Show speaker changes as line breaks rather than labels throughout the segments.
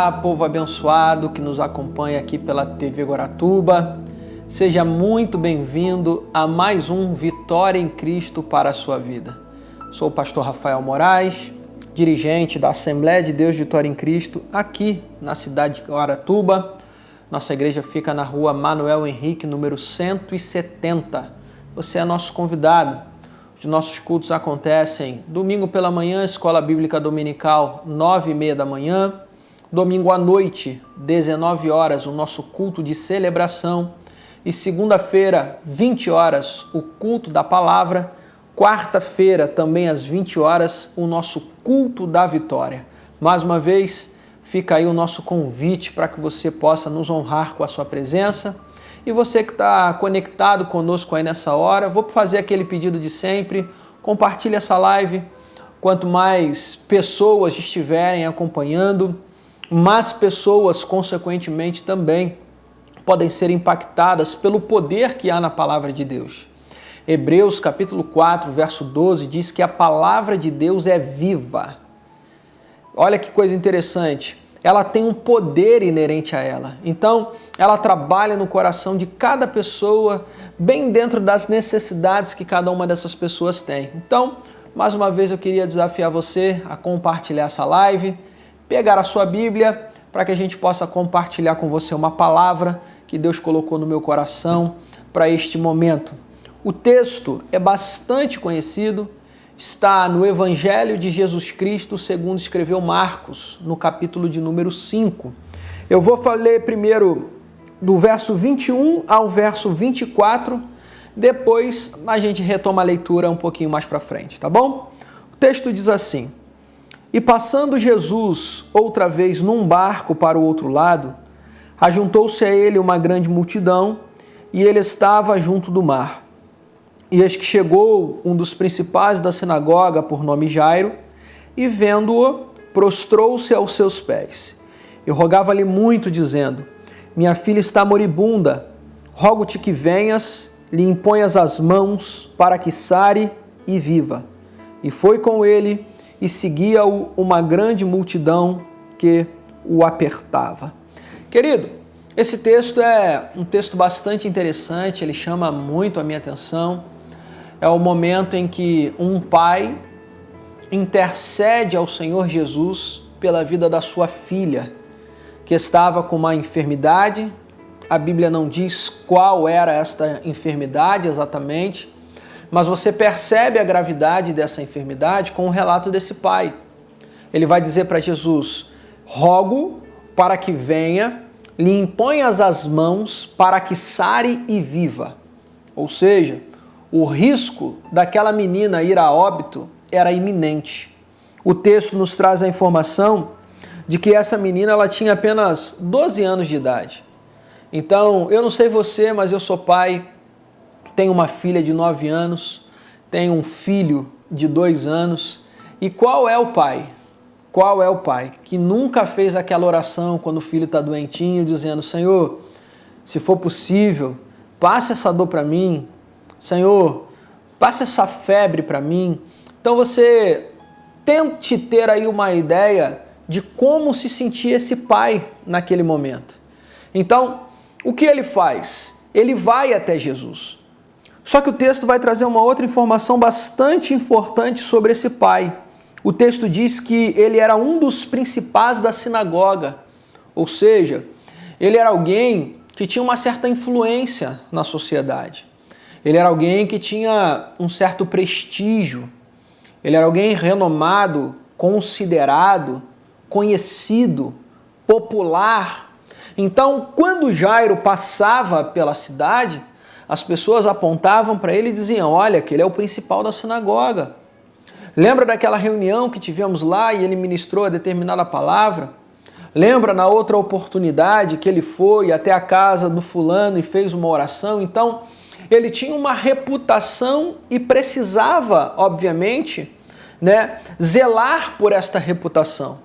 Olá, povo abençoado que nos acompanha aqui pela TV Guaratuba. Seja muito bem-vindo a mais um Vitória em Cristo para a sua vida. Sou o pastor Rafael Moraes, dirigente da Assembleia de Deus Vitória em Cristo, aqui na cidade de Guaratuba. Nossa igreja fica na rua Manuel Henrique, número 170. Você é nosso convidado. Os nossos cultos acontecem domingo pela manhã, Escola Bíblica Dominical, 9h30 da manhã. Domingo à noite, 19 horas, o nosso culto de celebração. E segunda-feira, 20 horas, o culto da palavra. Quarta-feira, também às 20 horas, o nosso culto da vitória. Mais uma vez, fica aí o nosso convite para que você possa nos honrar com a sua presença. E você que está conectado conosco aí nessa hora, vou fazer aquele pedido de sempre, compartilhe essa live. Quanto mais pessoas estiverem acompanhando, mais pessoas, consequentemente, também podem ser impactadas pelo poder que há na palavra de Deus. Hebreus capítulo 4, verso 12, diz que a palavra de Deus é viva. Olha que coisa interessante. Ela tem um poder inerente a ela. Então, ela trabalha no coração de cada pessoa, bem dentro das necessidades que cada uma dessas pessoas tem. Então, mais uma vez eu queria desafiar você a compartilhar essa live, pegar a sua Bíblia, para que a gente possa compartilhar com você uma palavra que Deus colocou no meu coração para este momento. O texto é bastante conhecido, está no Evangelho de Jesus Cristo, segundo escreveu Marcos, no capítulo de número 5. Eu vou ler primeiro do verso 21 ao verso 24, depois a gente retoma a leitura um pouquinho mais para frente, tá bom? O texto diz assim: E passando Jesus outra vez num barco para o outro lado, ajuntou-se a ele uma grande multidão, e ele estava junto do mar. E eis que chegou um dos principais da sinagoga, por nome Jairo, e vendo-o, prostrou-se aos seus pés. E rogava-lhe muito, dizendo: Minha filha está moribunda, rogo-te que venhas, lhe imponhas as mãos, para que sare e viva. E foi com ele, e seguia-o uma grande multidão que o apertava. Querido, esse texto é um texto bastante interessante, ele chama muito a minha atenção. É o momento em que um pai intercede ao Senhor Jesus pela vida da sua filha, que estava com uma enfermidade. A Bíblia não diz qual era esta enfermidade exatamente, mas você percebe a gravidade dessa enfermidade com o relato desse pai. Ele vai dizer para Jesus: rogo para que venha, lhe imponhas as mãos para que sare e viva. Ou seja, o risco daquela menina ir a óbito era iminente. O texto nos traz a informação de que essa menina ela tinha apenas 12 anos de idade. Então, eu não sei você, mas eu sou pai, tenho uma filha de 9 anos, tenho um filho de 2 anos. E qual é o pai? Qual é o pai que nunca fez aquela oração quando o filho está doentinho, dizendo: Senhor, se for possível, passe essa dor para mim, Senhor, passe essa febre para mim. Então você tente ter aí uma ideia de como se sentia esse pai naquele momento. Então, o que ele faz? Ele vai até Jesus. Só que o texto vai trazer uma outra informação bastante importante sobre esse pai. O texto diz que ele era um dos principais da sinagoga, ou seja, ele era alguém que tinha uma certa influência na sociedade. Ele era alguém que tinha um certo prestígio. Ele era alguém renomado, considerado, conhecido, popular. Então, quando Jairo passava pela cidade, as pessoas apontavam para ele e diziam: olha, que ele é o principal da sinagoga. Lembra daquela reunião que tivemos lá e ele ministrou a determinada palavra? Lembra na outra oportunidade que ele foi até a casa do fulano e fez uma oração? Então, ele tinha uma reputação e precisava, obviamente, zelar por esta reputação.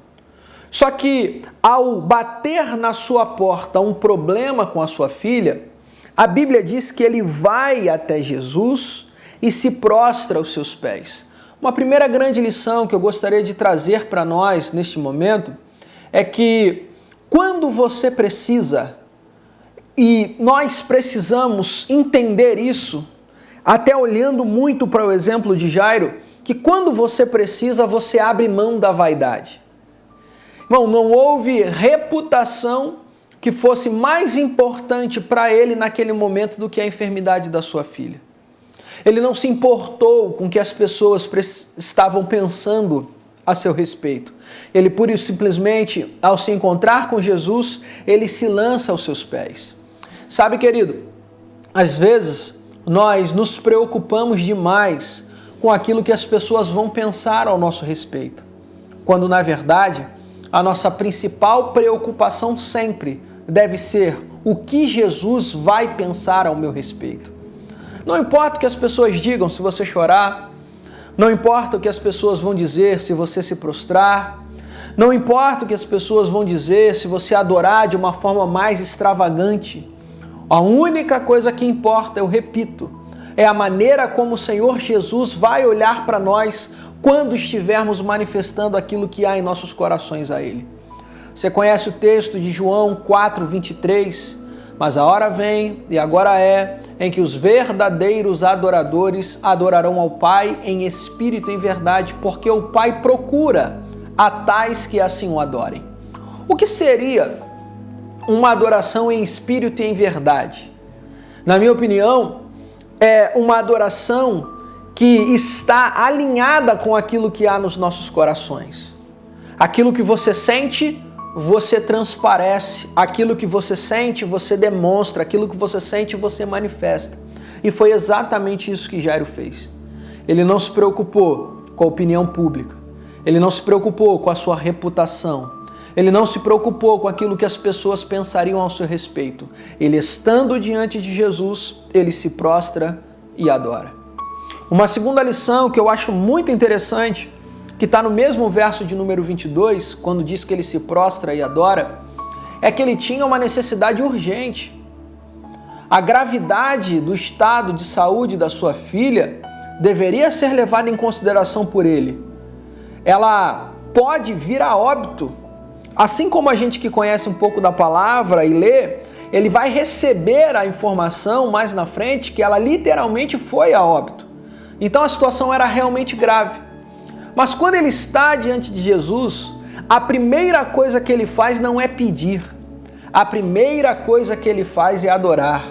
Só que ao bater na sua porta um problema com a sua filha, a Bíblia diz que ele vai até Jesus e se prostra aos seus pés. Uma primeira grande lição que eu gostaria de trazer para nós neste momento é que quando você precisa, e nós precisamos entender isso, até olhando muito para o exemplo de Jairo, que quando você precisa, você abre mão da vaidade. Irmão, não houve reputação que fosse mais importante para ele naquele momento do que a enfermidade da sua filha. Ele não se importou com o que as pessoas estavam pensando a seu respeito. Ele pura e simplesmente, ao se encontrar com Jesus, ele se lança aos seus pés. Sabe, querido, às vezes nós nos preocupamos demais com aquilo que as pessoas vão pensar ao nosso respeito, quando na verdade a nossa principal preocupação sempre deve ser o que Jesus vai pensar ao meu respeito. Não importa o que as pessoas digam se você chorar, não importa o que as pessoas vão dizer se você se prostrar, não importa o que as pessoas vão dizer se você adorar de uma forma mais extravagante. A única coisa que importa, eu repito, é a maneira como o Senhor Jesus vai olhar para nós quando estivermos manifestando aquilo que há em nossos corações a Ele. Você conhece o texto de João 4:23? Mas a hora vem, e agora é, em que os verdadeiros adoradores adorarão ao Pai em espírito e em verdade, porque o Pai procura a tais que assim o adorem. O que seria uma adoração em espírito e em verdade? Na minha opinião, é uma adoração que está alinhada com aquilo que há nos nossos corações. Aquilo que você sente, você transparece. Aquilo que você sente, você demonstra. Aquilo que você sente, você manifesta. E foi exatamente isso que Jairo fez. Ele não se preocupou com a opinião pública. Ele não se preocupou com a sua reputação. Ele não se preocupou com aquilo que as pessoas pensariam ao seu respeito. Ele, estando diante de Jesus, ele se prostra e adora. Uma segunda lição que eu acho muito interessante, que está no mesmo verso de número 22, quando diz que ele se prostra e adora, é que ele tinha uma necessidade urgente. A gravidade do estado de saúde da sua filha deveria ser levada em consideração por ele. Ela pode vir a óbito. Assim como a gente que conhece um pouco da palavra e lê, ele vai receber a informação mais na frente que ela literalmente foi a óbito. Então a situação era realmente grave. Mas quando ele está diante de Jesus, a primeira coisa que ele faz não é pedir. A primeira coisa que ele faz é adorar.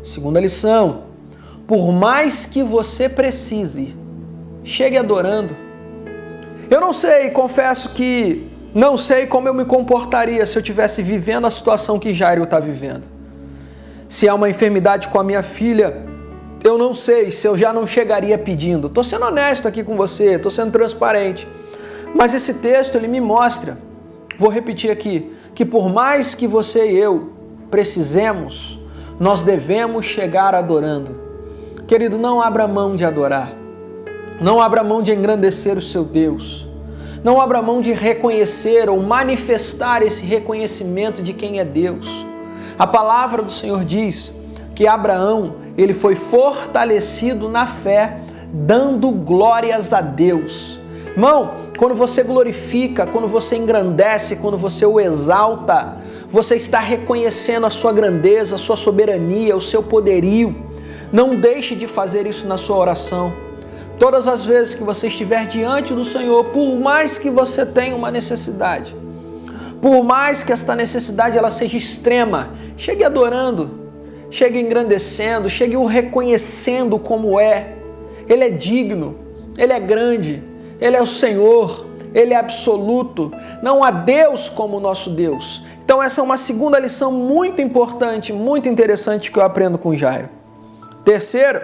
Segunda lição: por mais que você precise, chegue adorando. Eu não sei, confesso que não sei como eu me comportaria se eu estivesse vivendo a situação que Jairo está vivendo. Se há uma enfermidade com a minha filha, eu não sei se eu já não chegaria pedindo. Estou sendo honesto aqui com você, estou sendo transparente. Mas esse texto ele me mostra, vou repetir aqui, que por mais que você e eu precisemos, nós devemos chegar adorando. Querido, não abra mão de adorar. Não abra mão de engrandecer o seu Deus. Não abra mão de reconhecer ou manifestar esse reconhecimento de quem é Deus. A palavra do Senhor diz que Abraão, ele foi fortalecido na fé, dando glórias a Deus. Irmão, quando você glorifica, quando você engrandece, quando você o exalta, você está reconhecendo a sua grandeza, a sua soberania, o seu poderio. Não deixe de fazer isso na sua oração. Todas as vezes que você estiver diante do Senhor, por mais que você tenha uma necessidade, por mais que esta necessidade ela seja extrema, chegue adorando, chegue engrandecendo, chegue o reconhecendo como é. Ele é digno, Ele é grande, Ele é o Senhor, Ele é absoluto. Não há Deus como o nosso Deus. Então essa é uma segunda lição muito importante, muito interessante que eu aprendo com Jairo. Terceiro,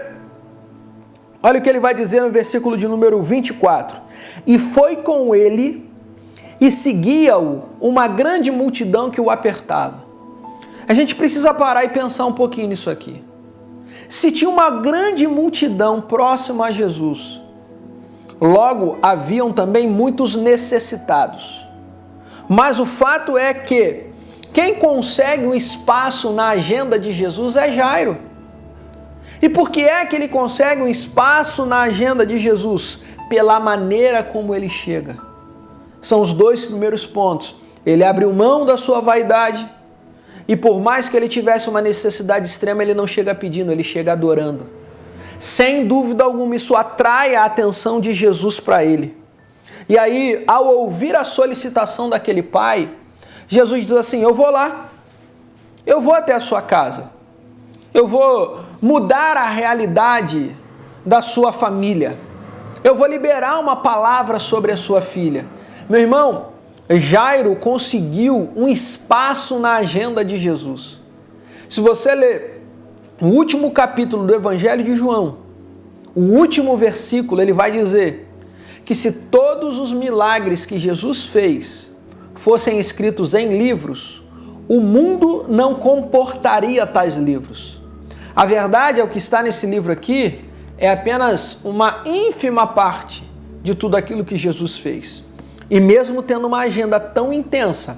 olha o que ele vai dizer no versículo de número 24. E foi com ele e seguia-o uma grande multidão que o apertava. A gente precisa parar e pensar um pouquinho nisso aqui. Se tinha uma grande multidão próxima a Jesus, logo haviam também muitos necessitados. Mas o fato é que quem consegue um espaço na agenda de Jesus é Jairo. E por que é que ele consegue um espaço na agenda de Jesus? Pela maneira como ele chega. São os dois primeiros pontos. ele abriu mão da sua vaidade e por mais que ele tivesse uma necessidade extrema, ele não chega pedindo, ele chega adorando. Sem dúvida alguma, isso atrai a atenção de Jesus para ele. E aí, ao ouvir a solicitação daquele pai, Jesus diz assim: eu vou lá, eu vou até a sua casa, eu vou mudar a realidade da sua família, eu vou liberar uma palavra sobre a sua filha. Meu irmão, Jairo conseguiu um espaço na agenda de Jesus. Se você ler o último capítulo do Evangelho de João, o último versículo, ele vai dizer que se todos os milagres que Jesus fez fossem escritos em livros, o mundo não comportaria tais livros. A verdade é o que está nesse livro aqui é apenas uma ínfima parte de tudo aquilo que Jesus fez. E mesmo tendo uma agenda tão intensa,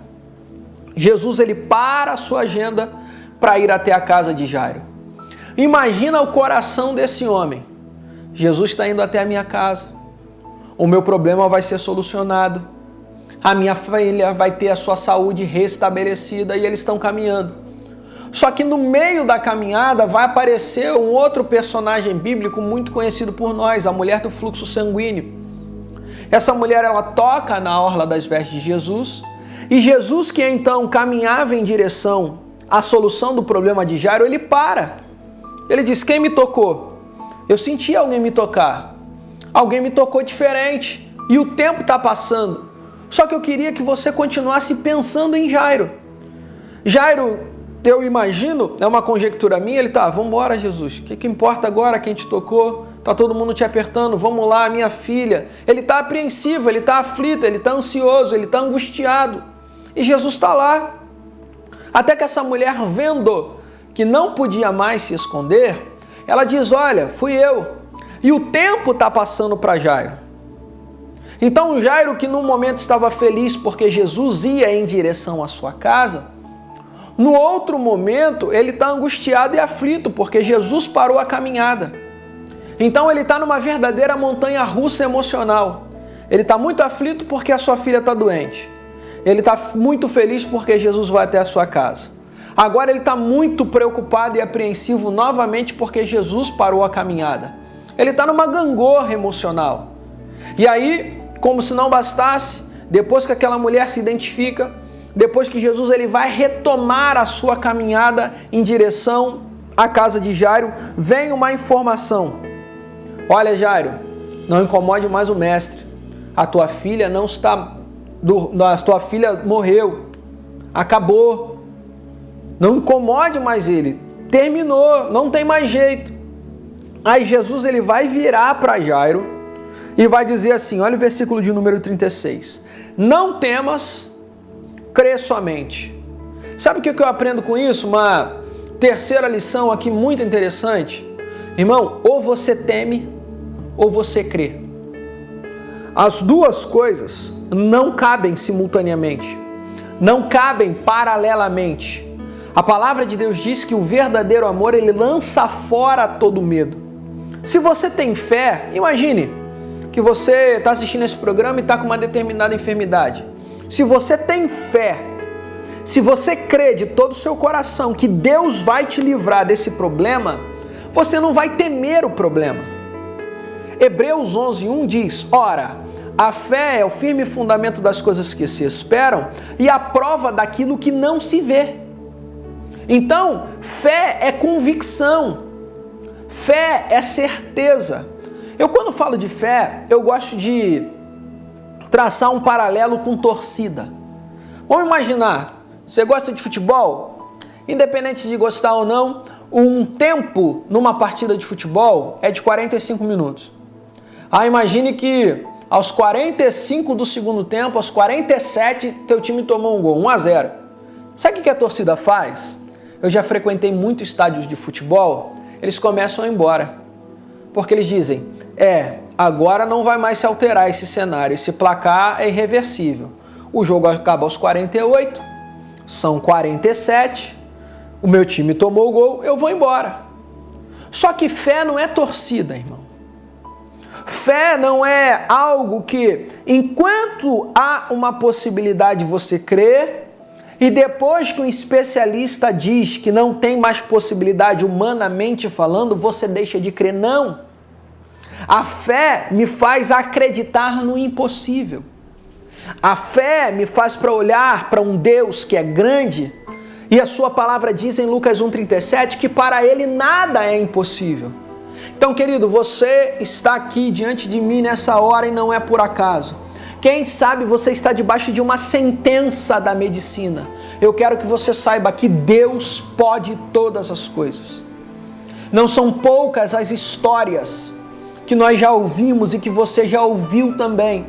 Jesus ele para a sua agenda para ir até a casa de Jairo. Imagina o coração desse homem. Jesus está indo até a minha casa. O meu problema vai ser solucionado. A minha filha vai ter a sua saúde restabelecida e eles estão caminhando. Só que no meio da caminhada vai aparecer um outro personagem bíblico muito conhecido por nós, a mulher do fluxo sanguíneo. Essa mulher, ela toca na orla das vestes de Jesus, e Jesus, que então caminhava em direção à solução do problema de Jairo, ele para. Ele diz: quem me tocou? Eu senti alguém me tocar. Alguém me tocou diferente, e o tempo está passando. Só que eu queria que você continuasse pensando em Jairo. Jairo, eu imagino, é uma conjectura minha, ele tá, vamos embora, Jesus, o que importa agora quem te tocou? Tá todo mundo te apertando, vamos lá, minha filha. Ele tá apreensivo, ele tá aflito, ele tá ansioso, ele tá angustiado. E Jesus está lá. Até que essa mulher, vendo que não podia mais se esconder, ela diz: olha, fui eu. E o tempo tá passando para Jairo. Então Jairo, que no momento estava feliz porque Jesus ia em direção à sua casa, no outro momento ele está angustiado e aflito porque Jesus parou a caminhada. Então ele está numa verdadeira montanha-russa emocional. Ele está muito aflito porque a sua filha está doente. Ele está muito feliz porque Jesus vai até a sua casa. Agora ele está muito preocupado e apreensivo novamente porque Jesus parou a caminhada. Ele está numa gangorra emocional. E aí, como se não bastasse, depois que aquela mulher se identifica, depois que Jesus ele vai retomar a sua caminhada em direção à casa de Jairo, vem uma informação. Olha, Jairo, não incomode mais o mestre. A tua filha não está... A tua filha morreu. Acabou. Não incomode mais ele. Terminou, não tem mais jeito. Aí Jesus ele vai virar para Jairo e vai dizer assim, olha o versículo de número 36. Não temas, crê somente. Sabe o que eu aprendo com isso? Uma terceira lição aqui muito interessante. Irmão, ou você teme ou você crê. As duas coisas não cabem simultaneamente, não cabem paralelamente. A palavra de Deus diz que o verdadeiro amor, ele lança fora todo medo. Se você tem fé, imagine que você está assistindo esse programa e está com uma determinada enfermidade. Se você tem fé, se você crê de todo o seu coração que Deus vai te livrar desse problema, você não vai temer o problema. Hebreus 11:1 diz, ora, a fé é o firme fundamento das coisas que se esperam e a prova daquilo que não se vê. Então, fé é convicção, fé é certeza. Eu quando falo de fé, eu gosto de traçar um paralelo com torcida. Vamos imaginar, você gosta de futebol? Independente de gostar ou não, um tempo numa partida de futebol é de 45 minutos. Imagine que aos 45 do segundo tempo, aos 47, teu time tomou um gol, 1-0. Sabe o que a torcida faz? Eu já frequentei muitos estádios de futebol, eles começam a ir embora. Porque eles dizem, agora não vai mais se alterar esse cenário, esse placar é irreversível. O jogo acaba aos 48, são 47, o meu time tomou o gol, eu vou embora. Só que fé não é torcida, irmão. Fé não é algo que, enquanto há uma possibilidade, você crê, e depois que um especialista diz que não tem mais possibilidade humanamente falando, você deixa de crer. Não. A fé me faz acreditar no impossível. A fé me faz para olhar para um Deus que é grande, e a sua palavra diz em Lucas 1,37 que para ele nada é impossível. Então, querido, você está aqui diante de mim nessa hora e não é por acaso. Quem sabe você está debaixo de uma sentença da medicina. Eu quero que você saiba que Deus pode todas as coisas. Não são poucas as histórias que nós já ouvimos e que você já ouviu também,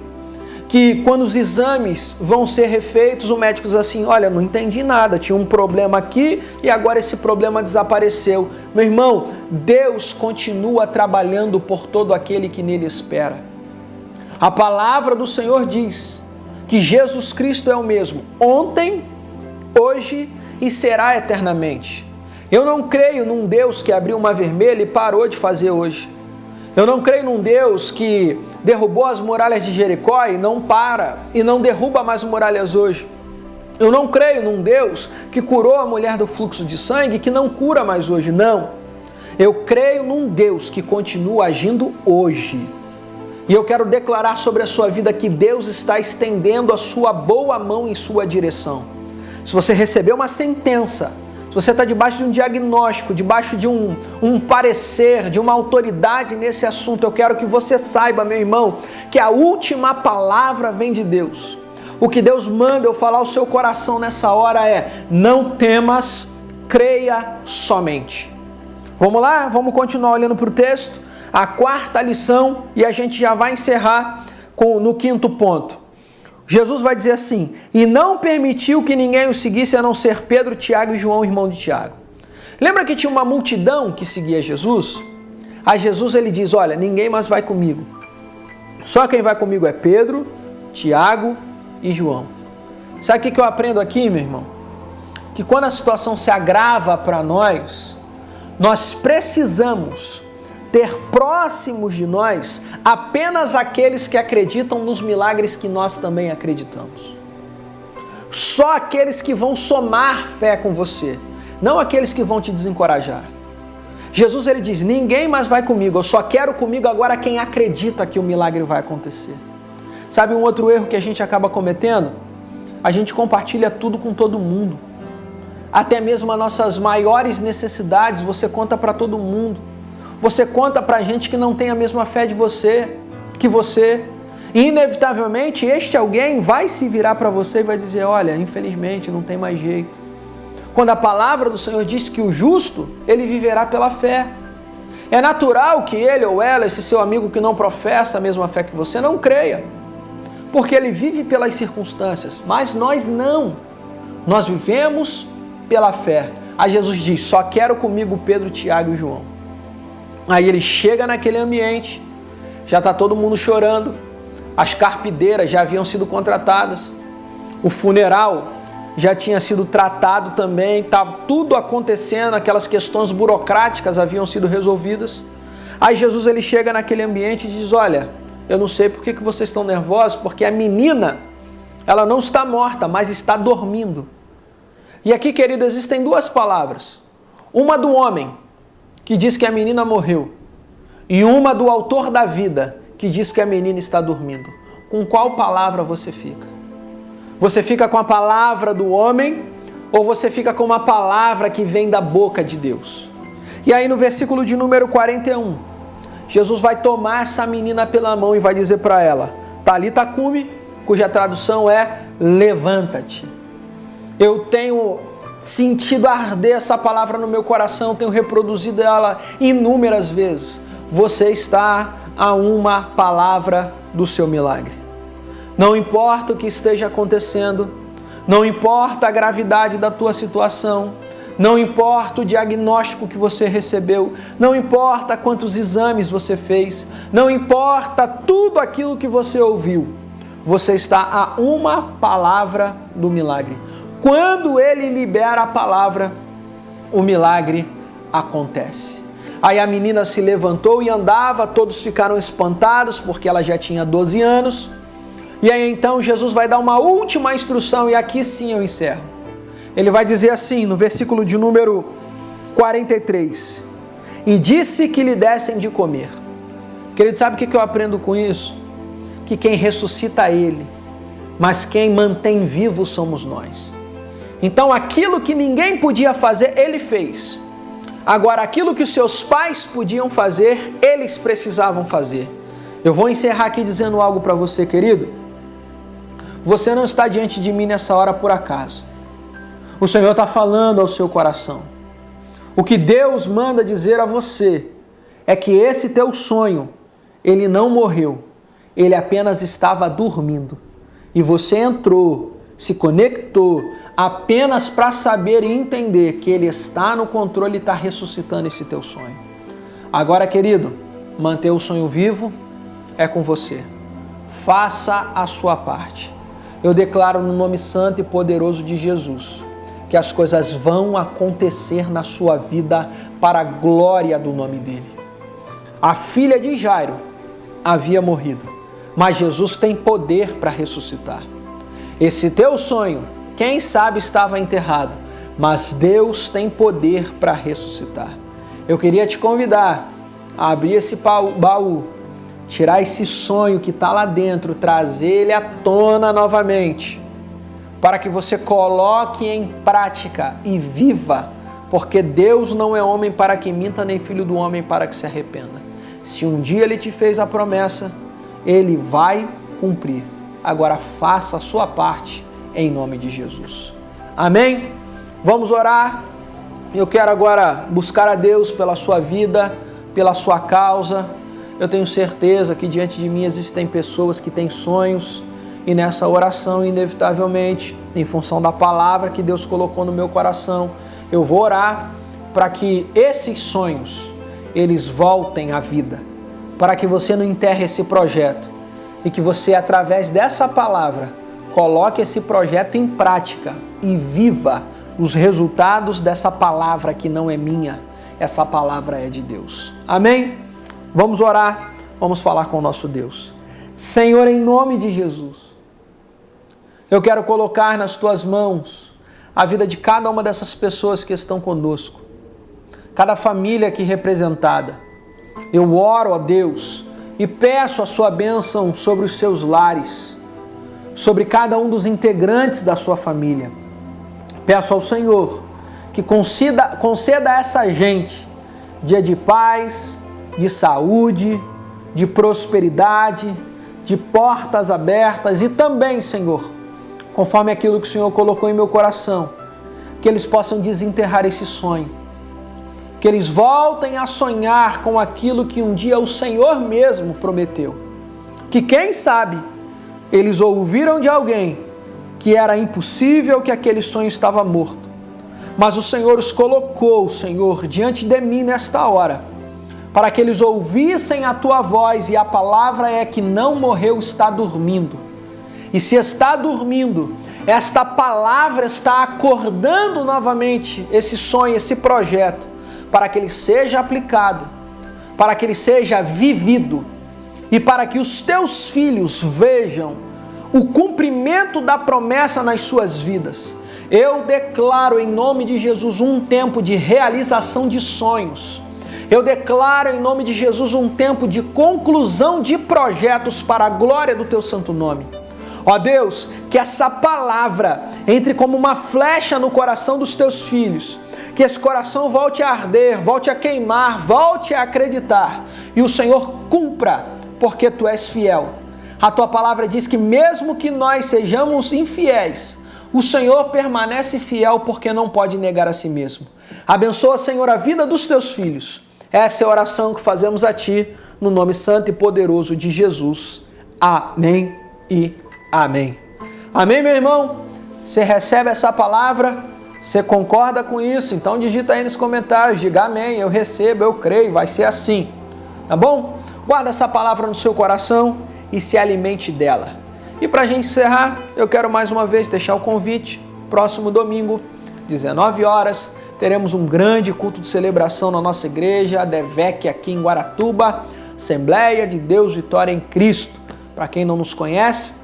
que quando os exames vão ser refeitos, o médico diz assim: olha, não entendi nada, tinha um problema aqui e agora esse problema desapareceu. Meu irmão, Deus continua trabalhando por todo aquele que nele espera. A palavra do Senhor diz que Jesus Cristo é o mesmo ontem, hoje e será eternamente. Eu não creio num Deus que abriu uma vermelha e parou de fazer hoje. Eu não creio num Deus que derrubou as muralhas de Jericó e não para e não derruba mais muralhas hoje. Eu não creio num Deus que curou a mulher do fluxo de sangue e que não cura mais hoje. Não. Eu creio num Deus que continua agindo hoje. E eu quero declarar sobre a sua vida que Deus está estendendo a sua boa mão em sua direção. Se você recebeu uma sentença, se você está debaixo de um diagnóstico, debaixo de um parecer, de uma autoridade nesse assunto, eu quero que você saiba, meu irmão, que a última palavra vem de Deus. O que Deus manda eu falar ao seu coração nessa hora é: não temas, creia somente. Vamos lá? Vamos continuar olhando para o texto? A quarta lição, e a gente já vai encerrar no quinto ponto. Jesus vai dizer assim: e não permitiu que ninguém o seguisse a não ser Pedro, Tiago e João, irmão de Tiago. Lembra que tinha uma multidão que seguia Jesus? A Jesus ele diz: olha, ninguém mais vai comigo. Só quem vai comigo é Pedro, Tiago e João. Sabe o que eu aprendo aqui, meu irmão? Que quando a situação se agrava para nós precisamos ter próximos de nós apenas aqueles que acreditam nos milagres que nós também acreditamos. Só aqueles que vão somar fé com você, não aqueles que vão te desencorajar. Jesus ele diz: ninguém mais vai comigo, eu só quero comigo agora quem acredita que o milagre vai acontecer. Sabe um outro erro que a gente acaba cometendo? A gente compartilha tudo com todo mundo. Até mesmo as nossas maiores necessidades você conta para todo mundo. Você conta pra gente que não tem a mesma fé que você. E inevitavelmente este alguém vai se virar para você e vai dizer: olha, infelizmente não tem mais jeito. Quando a palavra do Senhor diz que o justo, ele viverá pela fé. É natural que ele ou ela, esse seu amigo que não professa a mesma fé que você, não creia. Porque ele vive pelas circunstâncias, mas nós não. Nós vivemos pela fé. Aí Jesus diz: só quero comigo Pedro, Tiago e João. Aí ele chega naquele ambiente, já está todo mundo chorando, as carpideiras já haviam sido contratadas, o funeral já tinha sido tratado também, estava tudo acontecendo, aquelas questões burocráticas haviam sido resolvidas. Aí Jesus ele chega naquele ambiente e diz: olha, eu não sei por que vocês estão nervosos, porque a menina, ela não está morta, mas está dormindo. E aqui, querido, existem duas palavras, uma do homem, que diz que a menina morreu, e uma do autor da vida, que diz que a menina está dormindo. Com qual palavra você fica? Você fica com a palavra do homem, ou você fica com uma palavra que vem da boca de Deus? E aí no versículo de número 41, Jesus vai tomar essa menina pela mão e vai dizer para ela: Talita cumi, cuja tradução é levanta-te. Eu tenho sentido arder essa palavra no meu coração, tenho reproduzido ela inúmeras vezes. Você está a uma palavra do seu milagre. Não importa o que esteja acontecendo, não importa a gravidade da tua situação, não importa o diagnóstico que você recebeu, não importa quantos exames você fez, não importa tudo aquilo que você ouviu, você está a uma palavra do milagre. Quando ele libera a palavra, o milagre acontece. Aí a menina se levantou e andava, todos ficaram espantados porque ela já tinha 12 anos. E aí então Jesus vai dar uma última instrução e aqui sim eu encerro. Ele vai dizer assim no versículo de número 43. E disse que lhe dessem de comer. Querido, sabe o que eu aprendo com isso? Que quem ressuscita é Ele, mas quem mantém vivo somos nós. Então aquilo que ninguém podia fazer, Ele fez. Agora aquilo que os seus pais podiam fazer, eles precisavam fazer. Eu vou encerrar aqui dizendo algo para você, querido. Você não está diante de mim nessa hora por acaso. O Senhor está falando ao seu coração. O que Deus manda dizer a você é que esse teu sonho, ele não morreu. Ele apenas estava dormindo. E você entrou, se conectou apenas para saber e entender que Ele está no controle e está ressuscitando esse teu sonho. Agora, querido, manter o sonho vivo é com você. Faça a sua parte. Eu declaro no nome santo e poderoso de Jesus que as coisas vão acontecer na sua vida para a glória do nome dEle. A filha de Jairo havia morrido, mas Jesus tem poder para ressuscitar. Esse teu sonho, quem sabe estava enterrado, mas Deus tem poder para ressuscitar. Eu queria te convidar a abrir esse baú, tirar esse sonho que está lá dentro, trazer ele à tona novamente, para que você coloque em prática e viva, porque Deus não é homem para que minta, nem filho do homem para que se arrependa. Se um dia Ele te fez a promessa, Ele vai cumprir. Agora faça a sua parte em nome de Jesus. Amém? Vamos orar. Eu quero agora buscar a Deus pela sua vida, pela sua causa. Eu tenho certeza que diante de mim existem pessoas que têm sonhos e nessa oração, inevitavelmente, em função da palavra que Deus colocou no meu coração, eu vou orar para que esses sonhos, eles voltem à vida, para que você não enterre esse projeto e que você, através dessa palavra, coloque esse projeto em prática e viva os resultados dessa palavra que não é minha, essa palavra é de Deus. Amém? Vamos orar, vamos falar com o nosso Deus. Senhor, em nome de Jesus, eu quero colocar nas tuas mãos a vida de cada uma dessas pessoas que estão conosco, cada família aqui representada. Eu oro a Deus e peço a sua bênção sobre os seus lares, sobre cada um dos integrantes da sua família. Peço ao Senhor que conceda a essa gente dia de paz, de saúde, de prosperidade, de portas abertas e também, Senhor, conforme aquilo que o Senhor colocou em meu coração, que eles possam desenterrar esse sonho, que eles voltem a sonhar com aquilo que um dia o Senhor mesmo prometeu. Que quem sabe eles ouviram de alguém que era impossível, que aquele sonho estava morto. Mas o Senhor os colocou, Senhor, diante de mim nesta hora, para que eles ouvissem a tua voz, e a palavra é que não morreu, está dormindo. E se está dormindo, esta palavra está acordando novamente esse sonho, esse projeto, para que ele seja aplicado, para que ele seja vivido e para que os teus filhos vejam o cumprimento da promessa nas suas vidas. Eu declaro em nome de Jesus um tempo de realização de sonhos. Eu declaro em nome de Jesus um tempo de conclusão de projetos para a glória do teu santo nome. Ó Deus, que essa palavra entre como uma flecha no coração dos teus filhos, que esse coração volte a arder, volte a queimar, volte a acreditar, e o Senhor cumpra, porque tu és fiel. A tua palavra diz que mesmo que nós sejamos infiéis, o Senhor permanece fiel porque não pode negar a si mesmo. Abençoa, Senhor, a vida dos teus filhos. Essa é a oração que fazemos a ti, no nome santo e poderoso de Jesus. Amém e amém. Amém, meu irmão? Você recebe essa palavra? Você concorda com isso? Então digita aí nos comentários, diga amém, eu recebo, eu creio, vai ser assim. Tá bom? Guarda essa palavra no seu coração e se alimente dela. E para a gente encerrar, eu quero mais uma vez deixar o convite, próximo domingo, 19 horas, teremos um grande culto de celebração na nossa igreja, a DEVEC aqui em Guaratuba, Assembleia de Deus Vitória em Cristo. Para quem não nos conhece,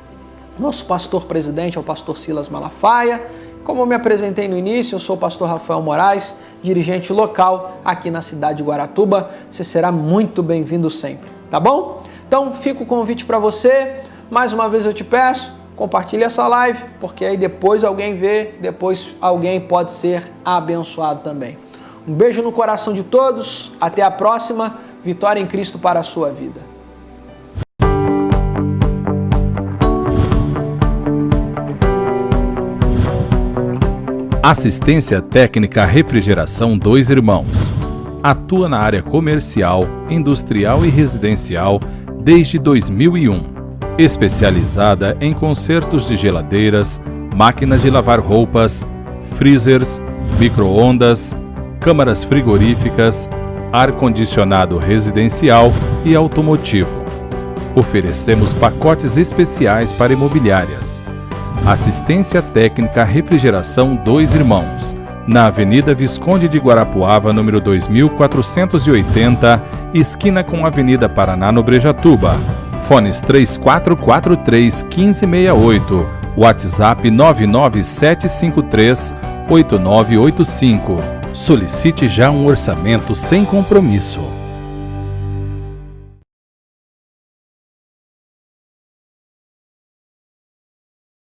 nosso pastor presidente é o pastor Silas Malafaia. Como eu me apresentei no início, eu sou o pastor Rafael Moraes, dirigente local aqui na cidade de Guaratuba. Você será muito bem-vindo sempre, tá bom? Então fica o convite para você. Mais uma vez eu te peço, compartilhe essa live, porque aí depois alguém vê, depois alguém pode ser abençoado também. Um beijo no coração de todos, até a próxima. Vitória em Cristo para a sua vida.
Assistência Técnica Refrigeração Dois Irmãos. Atua na área comercial, industrial e residencial desde 2001. Especializada em consertos de geladeiras, máquinas de lavar roupas, freezers, micro-ondas, câmaras frigoríficas, ar-condicionado residencial e automotivo. Oferecemos pacotes especiais para imobiliárias. Assistência Técnica Refrigeração Dois Irmãos, na Avenida Visconde de Guarapuava, número 2480, esquina com a Avenida Paraná, no Brejatuba. Fones 3443-1568, WhatsApp 99753-8985. Solicite já um orçamento sem compromisso.